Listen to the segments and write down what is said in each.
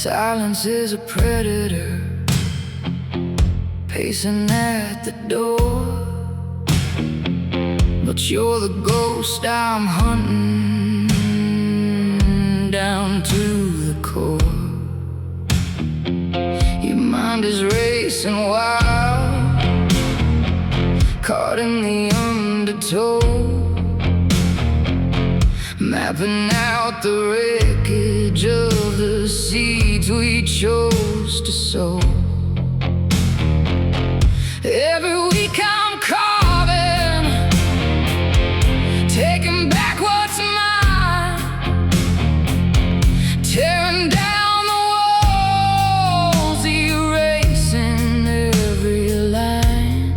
Silence is a predator pacing at the door, but you're the ghost I'm hunting down to the core. Your mind is racing wild, caught in the undertow, mapping out the wreckage of the seeds we chose to sow. Every week I'm carving, taking back what's mine, tearing down the walls, erasing every line.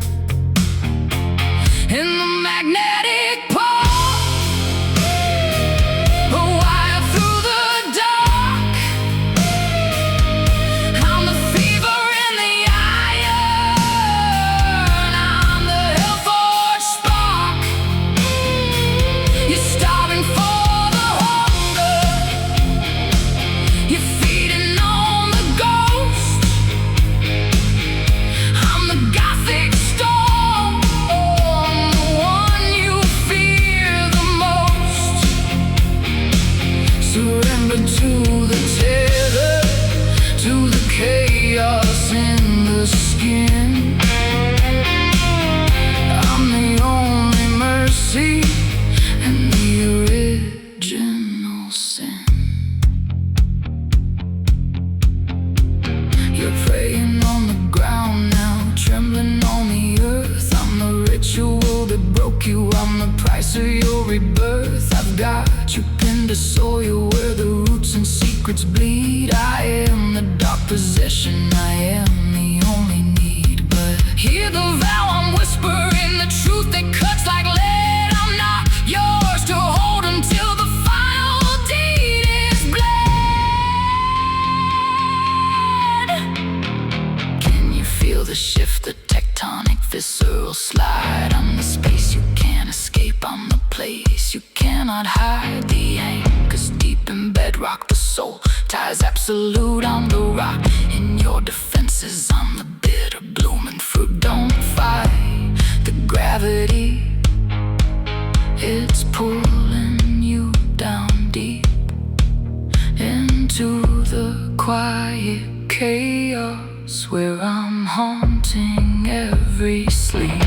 In the magnetic pole, a wire through the dark, I'm the fever in the iron, I'm the hell-forged spark. You're starving for the hunger, you're feeding on the ghost. I'm the gothic storm, the one you fear the most. Surrender to the tether, to the chaos in the skin. I'm the only mercy and the original sin. You're praying on the ground now, trembling on the earth. I'm the ritual that broke you, I'm the price of your rebirth. I've got you pinned to soil where the roots and secrets bleed. I am the dark possession, I am the only need. But hear the vow I'm whispering, the truth that cuts like lead. I'm not yours to hold until the final deed is bled. Can you feel the shift, the tectonic visceral slide? I'm the space you can't escape, I'm the place you cannot hide. The anchors deep in bedrock, the soul ties absolute. I'm the rock in your defenses, I'm the bitter blooming fruit. Don't fight the gravity, it's pulling you down deep into the quiet chaos where I'm haunting every sleep.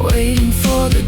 Waiting for the